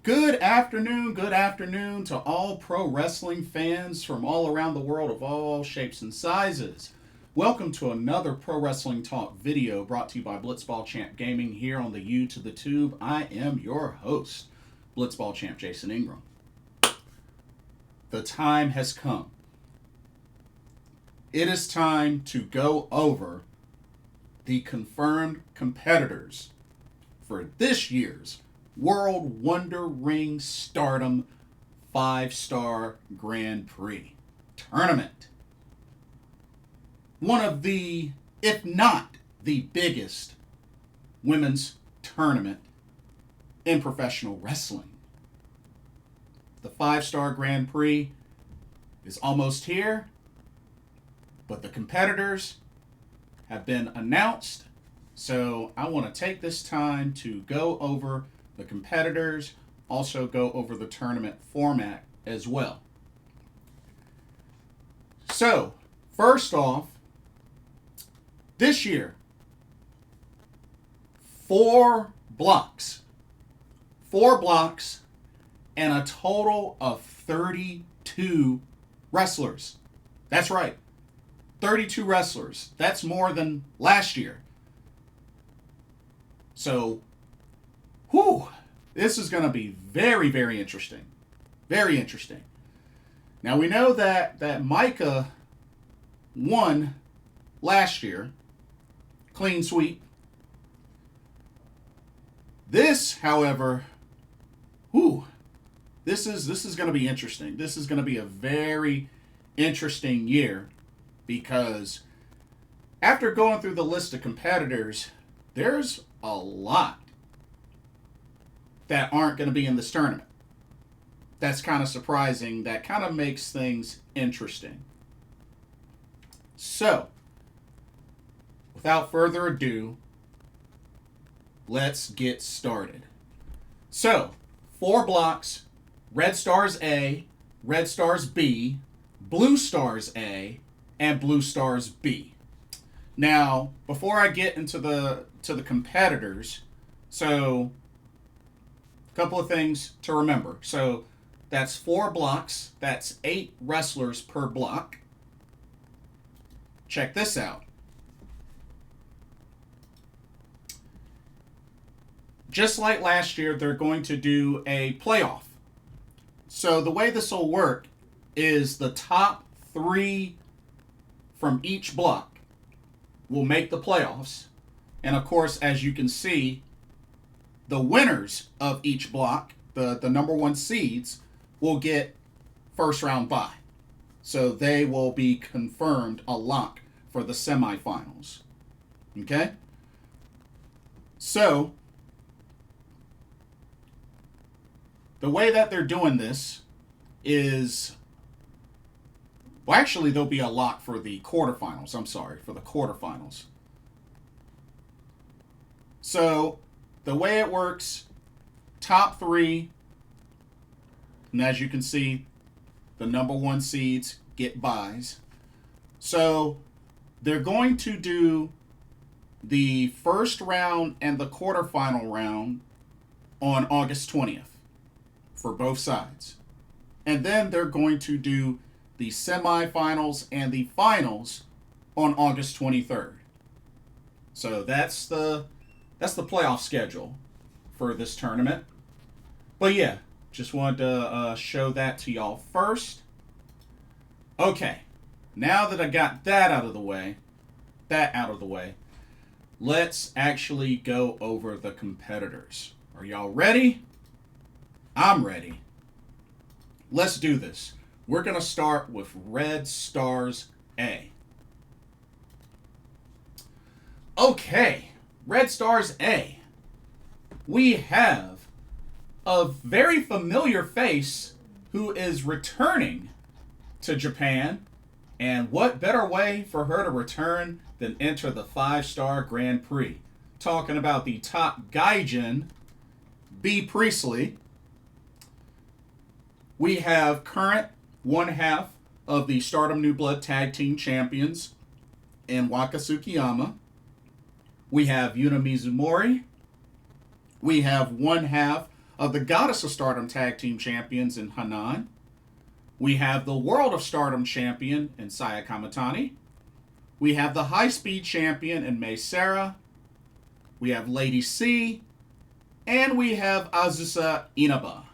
Good afternoon to all pro wrestling fans from all around the world of all shapes and sizes. Welcome to another Pro Wrestling Talk video brought to you by Blitzball Champ Gaming here on the U to the Tube. I am your host, Blitzball Champ Jason Ingram. The time has come. It is time to go over the confirmed competitors for this year's World Wonder Ring Stardom 5-Star Grand Prix tournament. One of the, if not the biggest women's tournament in professional wrestling. The 5-Star Grand Prix is almost here, but the competitors have been announced, so I want to take this time to go over the competitors, also go over the tournament format as well. So, first off, this year, 4 blocks, and a total of 32 wrestlers. That's right, 32 wrestlers. That's more than last year. So, this is going to be very, very interesting. Very interesting. Now, we know that Micah won last year. Clean sweep. This, however, this is going to be interesting. This is going to be a very interesting year because after going through the list of competitors, there's a lot that aren't going to be in this tournament. That's kind of surprising. That kind of makes things interesting. So, without further ado, let's get started. So, 4 blocks, Red Stars A, Red Stars B, Blue Stars A, and Blue Stars B. Now, before I get into the competitors, so a couple of things to remember. So that's 4 blocks. That's 8 wrestlers per block. Check this out. Just like last year, they're going to do a playoff. So the way this will work is the top 3 from each block will make the playoffs. And of course, as you can see, the winners of each block, the number 1 seeds, will get first round bye. So they will be confirmed a lock for the semifinals. Okay? So, the way that they're doing this is, well, actually, there'll be a lock for the quarterfinals. I'm sorry, for the quarterfinals. So, the way it works, top 3, and as you can see, the number 1 seeds get byes. So, they're going to do the first round and the quarterfinal round on August 20th for both sides. And then they're going to do the semifinals and the finals on August 23rd. So that's the playoff schedule for this tournament. But yeah, just wanted to show that to y'all first. Okay, now that I got that out of the way, let's actually go over the competitors. Are y'all ready? I'm ready. Let's do this. We're going to start with Red Stars A. Okay, Red Stars A. We have a very familiar face who is returning to Japan. And what better way for her to return than enter the 5-Star Grand Prix? Talking about the top Gaijin, Bea Priestley. We have current 1/2 of the Stardom New Blood Tag Team Champions in Waka Tsukiyama. We have Yuna Mizumori. We have 1/2 of the Goddess of Stardom Tag Team Champions in Hanan. We have the World of Stardom Champion in Saya Kamitani. We have the High Speed Champion in Mei Seira. We have Lady C. And we have Azusa Inaba.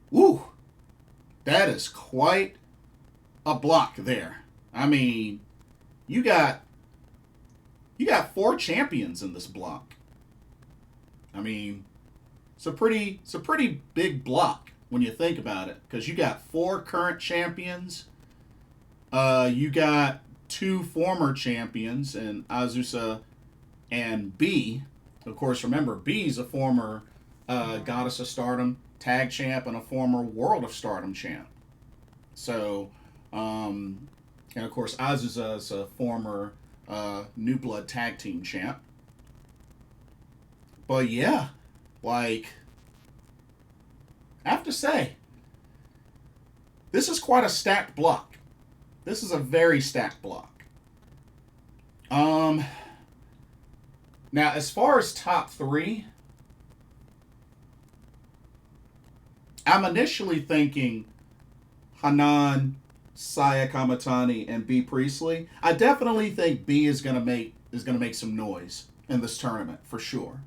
Woo! That is quite a block there. I mean, you got 4 champions in this block. I mean, it's a pretty big block when you think about it, because you got 4 current champions. You got 2 former champions in Azusa and Bea. Of course, remember, Bea's a former Goddess of Stardom Tag Champ and a former World of Stardom Champ. So, and of course, Azusa is a former New Blood Tag Team Champ. But yeah, like, I have to say, this is quite a stacked block. This is a very stacked block. Now, as far as top 3, I'm initially thinking Hanan, Saya Kamitani, and Bea Priestley. I definitely think Bea is gonna make some noise in this tournament for sure.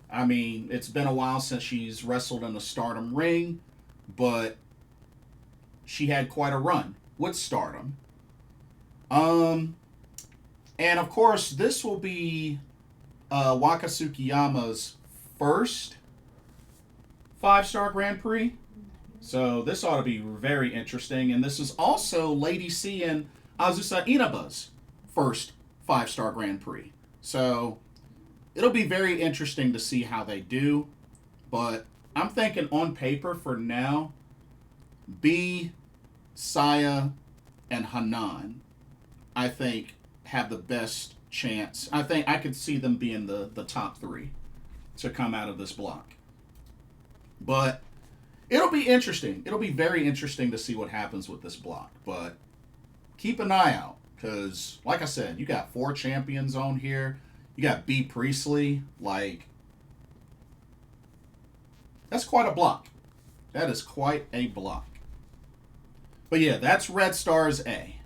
I mean, it's been a while since she's wrestled in a Stardom ring, but she had quite a run with Stardom. And of course, this will be Waka Tsukiyama's first 5-star Grand Prix. So this ought to be very interesting. And this is also Lady C and Azusa Inaba's first 5-star Grand Prix. So it'll be very interesting to see how they do. But I'm thinking on paper for now, Bea, Saya, and Hanan, I think, have the best chance. I think I could see them being the top 3 to come out of this block. But it'll be interesting. It'll be very interesting to see what happens with this block. But keep an eye out, because, like I said, you got 4 champions on here. You got Bea Priestley. Like, that's quite a block. That is quite a block. But yeah, that's Red Stars A.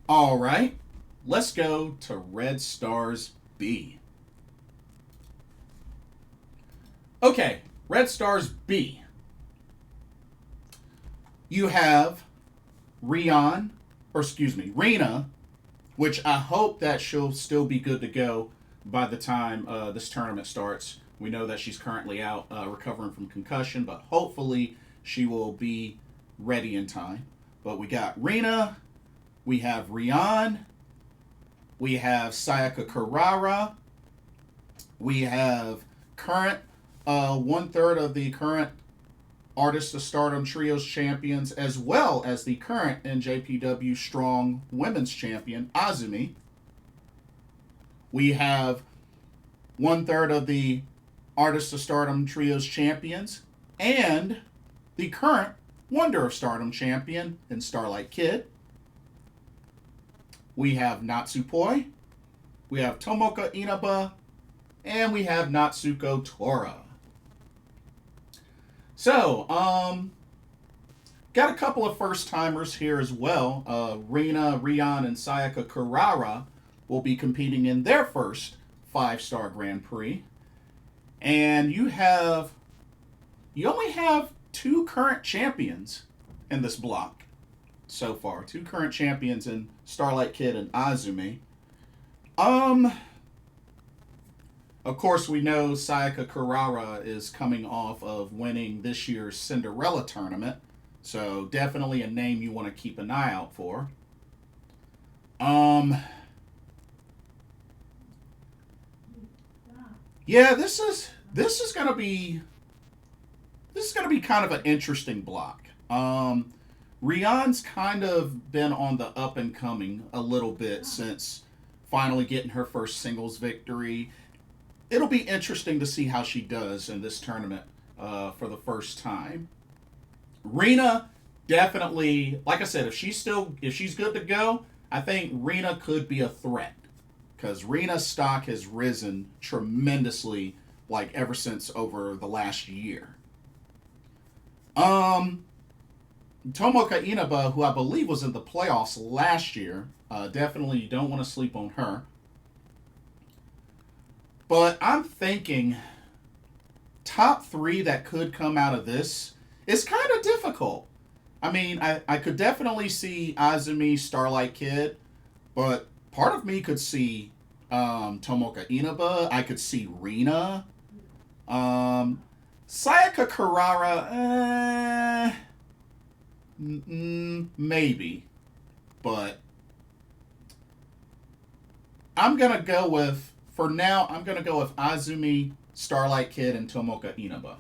All right, let's go to Red Stars B. Okay, Red Stars B. You have Rina, which I hope that she'll still be good to go by the time this tournament starts. We know that she's currently out recovering from concussion, but hopefully she will be ready in time. But we got Rina, we have Rian, we have Sayaka Kurara, we have current 1/3 of the current Artists of Stardom Trios champions, as well as the current NJPW Strong Women's Champion, Azumi. We have 1/3 of the Artists of Stardom Trios champions and the current Wonder of Stardom champion in Starlight Kid. We have Natsupoi, we have Tomoka Inaba, and we have Natsuko Tora. So, got a couple of first-timers here as well. Rina, Rian, and Sayaka Kurara will be competing in their first 5-star Grand Prix. And you only have 2 current champions in this block so far. 2 current champions in Starlight Kid and Azumi. Of course, we know Sayaka Kurara is coming off of winning this year's Cinderella tournament. So definitely a name you want to keep an eye out for. Yeah, this is gonna be kind of an interesting block. Rian's kind of been on the up and coming a little bit since finally getting her first singles victory. It'll be interesting to see how she does in this tournament for the first time. Rina, definitely, like I said, if she's good to go, I think Rina could be a threat, because Rina's stock has risen tremendously like ever since over the last year. Tomoka Inaba, who I believe was in the playoffs last year, definitely you don't want to sleep on her. But I'm thinking top 3 that could come out of this is kind of difficult. I mean, I could definitely see Azumi, Starlight Kid, but part of me could see Tomoka Inaba. I could see Rina. Sayaka Kurara, maybe. But I'm going to go with, for now, I'm going to go with Azumi, Starlight Kid, and Tomoka Inaba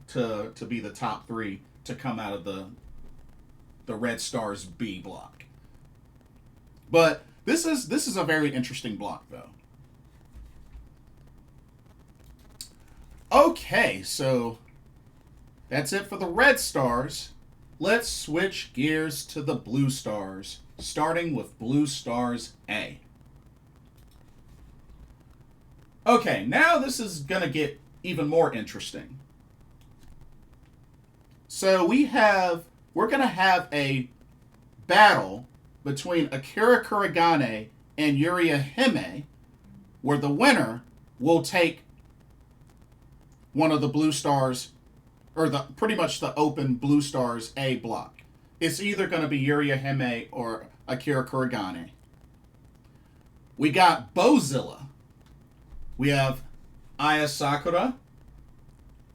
to be the top 3 to come out of the Red Stars B block. But this is a very interesting block, though. Okay, so that's it for the Red Stars. Let's switch gears to the Blue Stars, starting with Blue Stars A. Okay, now this is going to get even more interesting. So we're going to have a battle between Akira Kurogane and Yuria Hime, where the winner will take one of the Blue Stars, or pretty much the open Blue Stars A block. It's either going to be Yuria Hime or Akira Kurogane. We got Bozilla. We have Aya Sakura.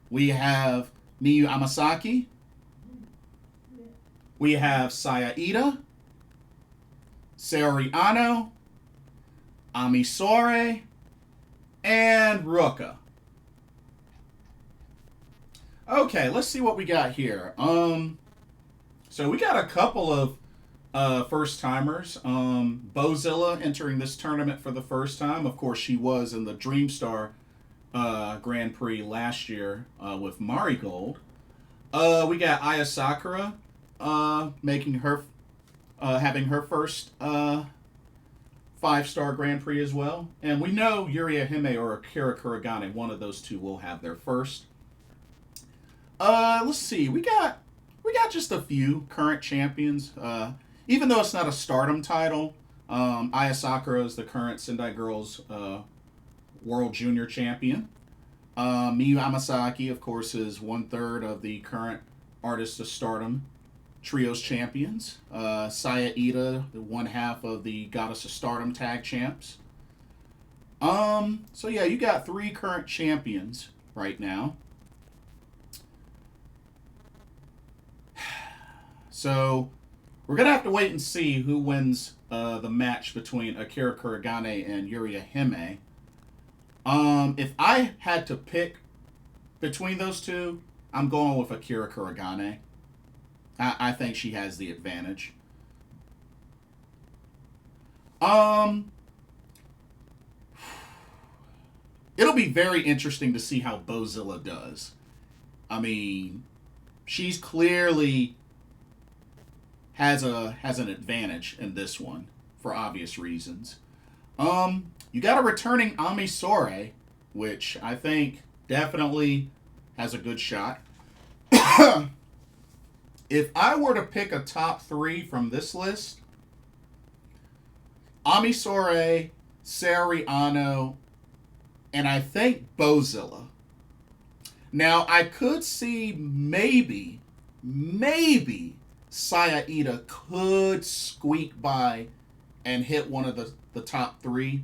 We have Miyu Amasaki. We have Iida, Saori Anou, Sohrei, and Ruaka. Okay, let's see what we got here. So we got a couple of first timers. Bozilla entering this tournament for the first time. Of course, she was in the Dreamstar Grand Prix last year with Marigold. We got Aya Sakura making her having her first 5-star Grand Prix as well. And we know Yuria Hime or Akira Kurogane, one of those two, will have their first. Let's see. We got just a few current champions. Even though it's not a Stardom title, Aya Sakura is the current Sendai Girls World Junior Champion. Miyu Amasaki, of course, is 1/3 of the current Artist of Stardom Trios champions. Saya Iida, the 1/2 of the Goddess of Stardom Tag Champs. So yeah, you got 3 current champions right now. So we're going to have to wait and see who wins the match between Akira Kurogane and Yuria Hime. If I had to pick between those two, I'm going with Akira Kurogane. I think she has the advantage. It'll be very interesting to see how Bozilla does. I mean, she's clearly has an advantage in this one for obvious reasons. You got a returning Sohrei, which I think definitely has a good shot. If I were to pick a top 3 from this list, Sohrei, Saori Anou, and I think Bozilla. Now, I could see maybe Saya Iida could squeak by and hit one of the top 3,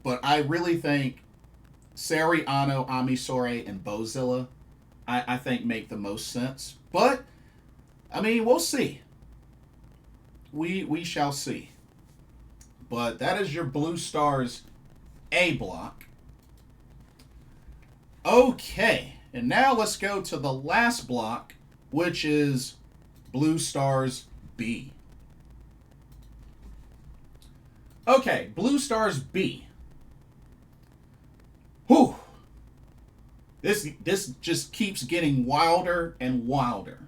but I really think Saori Anou, Sohrei, and Bozilla, I think make the most sense. But I mean, we'll see. We shall see. But that is your Blue Stars A block. Okay, and now let's go to the last block, which is Blue Stars B. Okay, Blue Stars B. Whew. This just keeps getting wilder and wilder.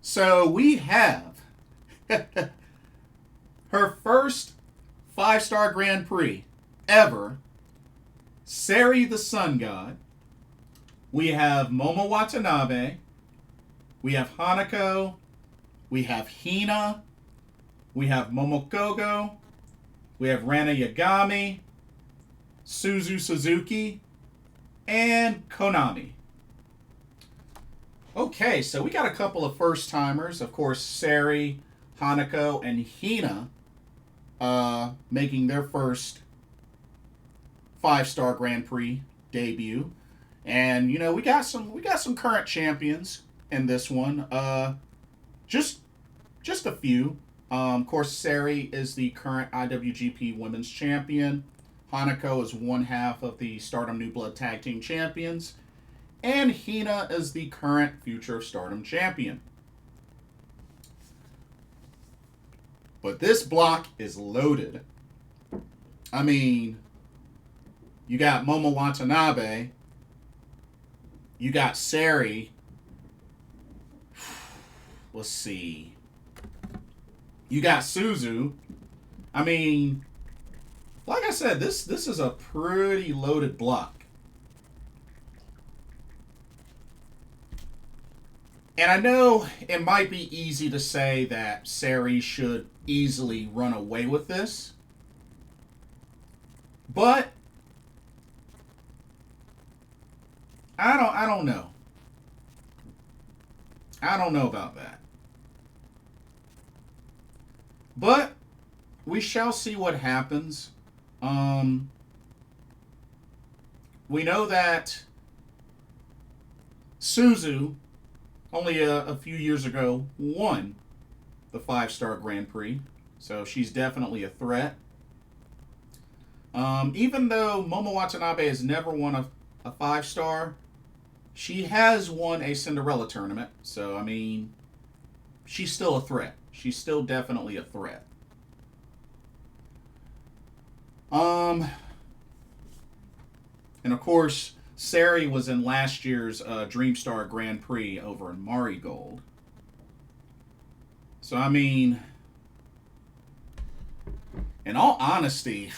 So we have her first 5-star Grand Prix ever, Sareee the Sun God. We have Momo Watanabe. We have Hanako. We have Hina. We have Momo Kohgo. We have Ranna Yagami. Suzu Suzuki. And Konami. Okay, so we got a couple of first-timers. Of course, Sareee, Hanako, and Hina making their first 5-star Grand Prix debut. And, you know, we got some current champions in this one. Just a few. Of course, Sareee is the current IWGP Women's Champion. Hanako is one half of the Stardom New Blood Tag Team Champions. And Hina is the current Future of Stardom Champion. But this block is loaded. I mean, you got Momo Watanabe. You got Sareee. Let's see. You got Suzu. I mean, like I said, this is a pretty loaded block. And I know it might be easy to say that Sareee should easily run away with this. But I don't know. I don't know about that. But we shall see what happens. We know that Suzu, only a few years ago, won the 5-star Grand Prix. So she's definitely a threat. Even though Momo Watanabe has never won a 5-star, she has won a Cinderella tournament. So, I mean, she's still a threat. She's still definitely a threat. And of course, Sareee was in last year's Dreamstar Grand Prix over in Marigold. So, I mean, in all honesty,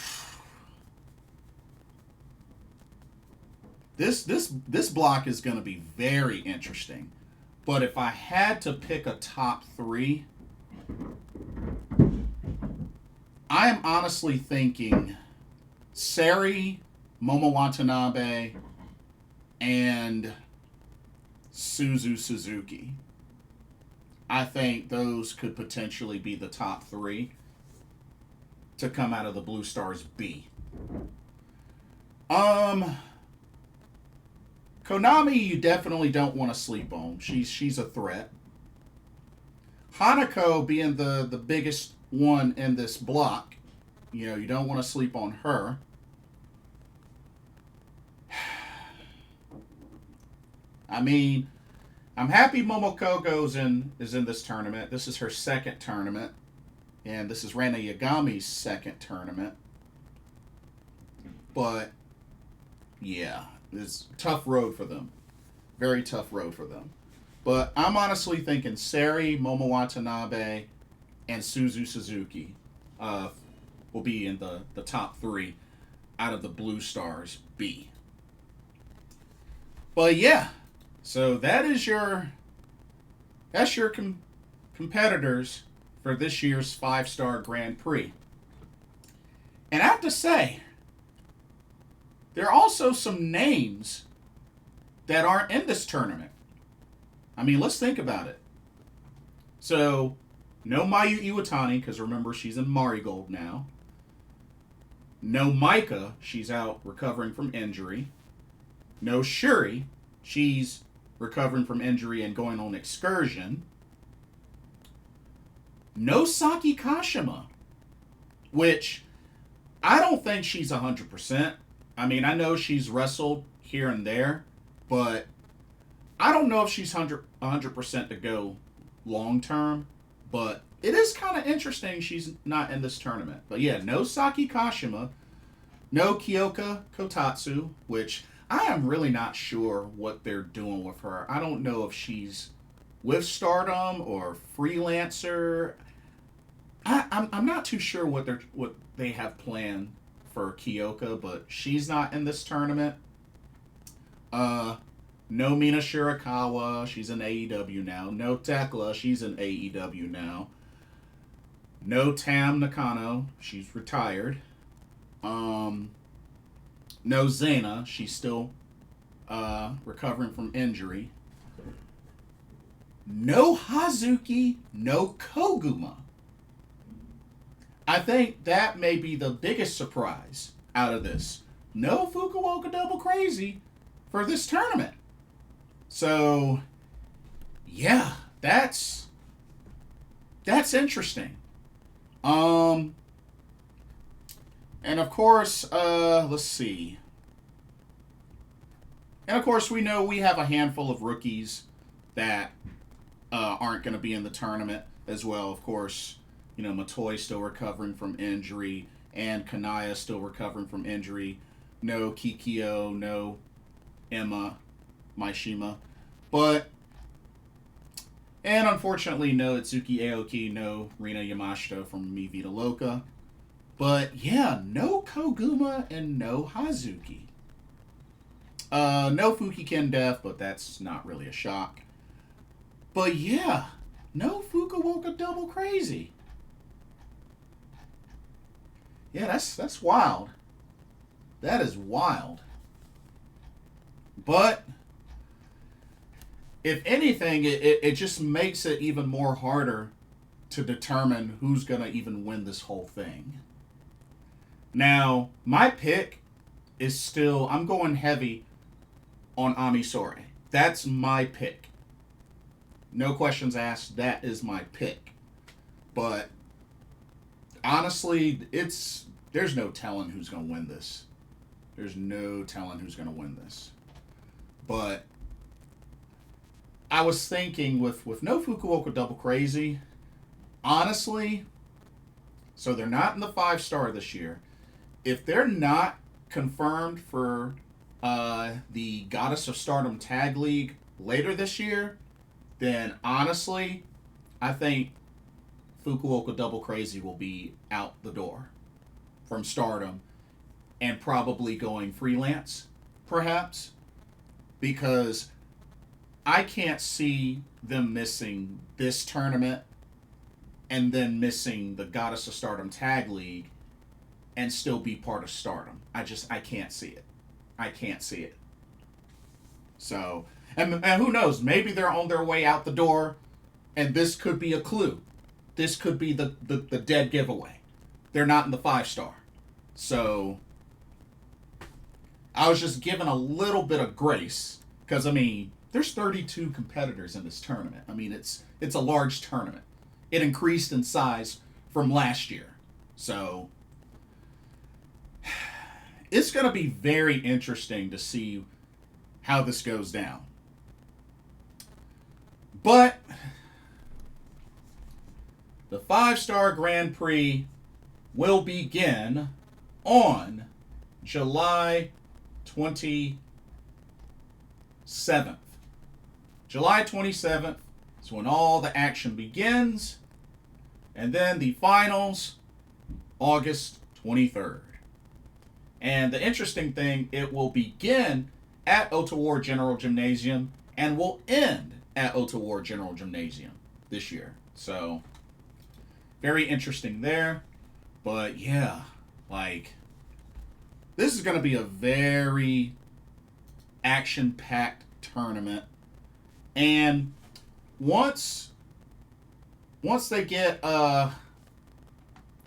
this block is going to be very interesting. But if I had to pick a top 3, I am honestly thinking Sareee, Momo Watanabe, and Suzu Suzuki. I think those could potentially be the top 3 to come out of the Blue Stars B. Konami, you definitely don't want to sleep on. She's a threat. Hanako being the biggest one in this block, you know, you don't want to sleep on her. I mean, I'm happy Momo Kohgo is in this tournament. This is her second tournament. And this is Ranna Yagami's second tournament. But, yeah, it's a tough road for them. Very tough road for them. But I'm honestly thinking Sareee, Momo Watanabe, and Suzu Suzuki will be in the top 3 out of the Blue Stars B. But yeah, so that's your competitors for this year's 5-star Grand Prix. And I have to say, there are also some names that aren't in this tournament. I mean, let's think about it. So, no Mayu Iwatani, because remember, she's in Marigold now. No Maika, she's out recovering from injury. No Shuri, she's recovering from injury and going on excursion. No Saki Kashima, which I don't think she's 100%. I mean, I know she's wrestled here and there, but I don't know if she's 100% to go long term. But it is kind of interesting she's not in this tournament. But yeah, no Saki Kashima, no Kyoka Kotatsu, which I am really not sure what they're doing with her. I don't know if she's with Stardom or freelancer. I'm not too sure what they have planned for Kyoka, but she's not in this tournament. No Mina Shirakawa, she's in AEW now. No Tekla, she's in AEW now. No Tam Nakano, she's retired. No Zena, she's still recovering from injury. No Hazuki, no Koguma. I think that may be the biggest surprise out of this. No Fukuoka Double Crazy for this tournament. So, yeah, that's interesting. And of course, let's see. And of course, we know we have a handful of rookies that aren't going to be in the tournament as well. Of course, you know, Matoi still recovering from injury, and Kanaya still recovering from injury. No Kikyo, no Emma Maishima. And unfortunately, no Itsuki Aoki, no Rina Yamashita from Mi Vida Loca. But yeah, no Koguma and no Hazuki. No Fukiken Def, but that's not really a shock. But yeah, no Fukuoka Double Crazy. Yeah, that's wild. That is wild. But if anything, it just makes it even more harder to determine who's going to even win this whole thing. Now, my pick is still, I'm going heavy on Ami Sohrei. That's my pick. No questions asked, that is my pick. But honestly, there's no telling who's going to win this. There's no telling who's going to win this. But I was thinking with no Fukuoka Double Crazy, honestly, so they're not in the 5-star this year. If they're not confirmed for the Goddess of Stardom Tag League later this year, then honestly, I think Fukuoka Double Crazy will be out the door from Stardom and probably going freelance, perhaps, because I can't see them missing this tournament and then missing the Goddess of Stardom Tag League and still be part of Stardom. I can't see it. I can't see it. So, and who knows, maybe they're on their way out the door and this could be a clue. This could be the dead giveaway. They're not in the 5-star. So, I was just given a little bit of grace because, I mean, there's 32 competitors in this tournament. I mean, it's a large tournament. It increased in size from last year. So, it's going to be very interesting to see how this goes down. But the 5-star Grand Prix will begin on July 27th. July 27th is when all the action begins. And then the finals, August 23rd. And the interesting thing, it will begin at Otawar General Gymnasium and will end at Otawar General Gymnasium this year. So, very interesting there. But yeah, like, this is going to be a very action-packed tournament. And once they get the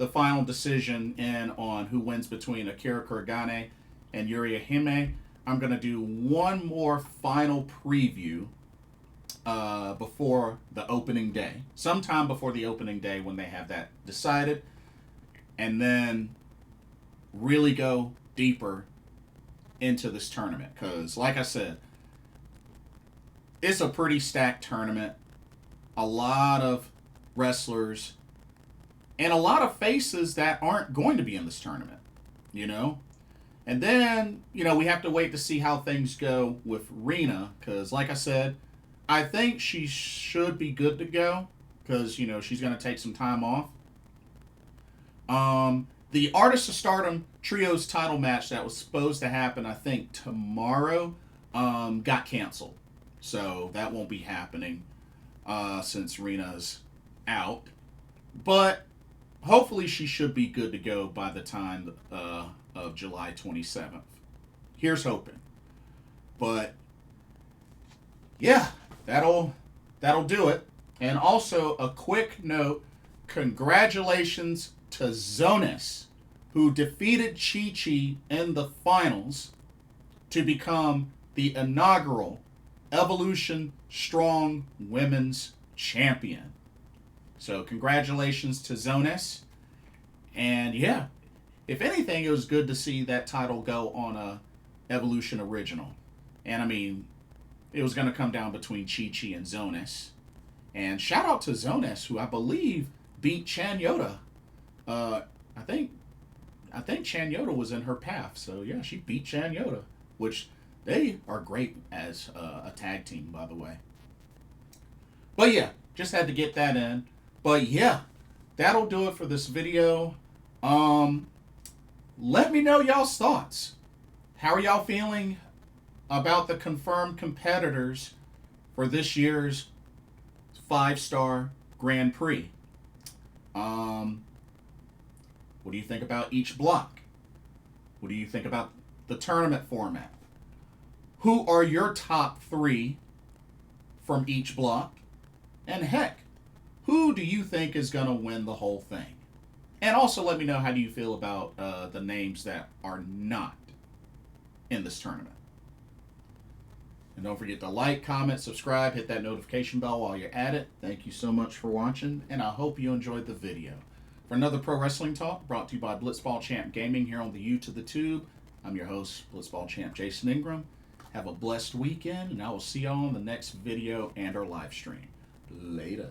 final decision in on who wins between Akira Kurogane and Yuria Hime, I'm going to do one more final preview before the opening day. Sometime before the opening day when they have that decided. And then really go deeper into this tournament. Because, like I said, it's a pretty stacked tournament. A lot of wrestlers and a lot of faces that aren't going to be in this tournament, you know? And then, you know, we have to wait to see how things go with Rina, because like I said, I think she should be good to go, because, you know, she's going to take some time off. the Artist of Stardom Trios title match that was supposed to happen, I think, tomorrow, got canceled. So that won't be happening since Rina's out. But hopefully she should be good to go by the time of July 27th. Here's hoping. But yeah, that'll do it. And also a quick note, congratulations to Zonas, who defeated Chi-Chi in the finals to become the inaugural Evolution Strong Women's Champion. So congratulations to Zonas. And yeah, if anything, it was good to see that title go on a Evolution Original. And I mean, it was going to come down between Chi-Chi and Zonas. And shout out to Zonas, who I believe beat Chan Yoda. I think Chan Yoda was in her path. So yeah, she beat Chan Yoda, which they are great as a tag team, by the way. But yeah, just had to get that in. But yeah, that'll do it for this video. Let me know y'all's thoughts. How are y'all feeling about the confirmed competitors for this year's 5-star Grand Prix? What do you think about each block? What do you think about the tournament format? Who are your top 3 from each block? And heck, who do you think is going to win the whole thing? And also let me know, how do you feel about the names that are not in this tournament? And don't forget to like, comment, subscribe, hit that notification bell while you're at it. Thank you so much for watching, and I hope you enjoyed the video. For another Pro Wrestling Talk, brought to you by Blitzball Champ Gaming here on the U to the Tube, I'm your host, Blitzball Champ Jason Ingram. Have a blessed weekend, and I will see y'all on the next video and our live stream. Later.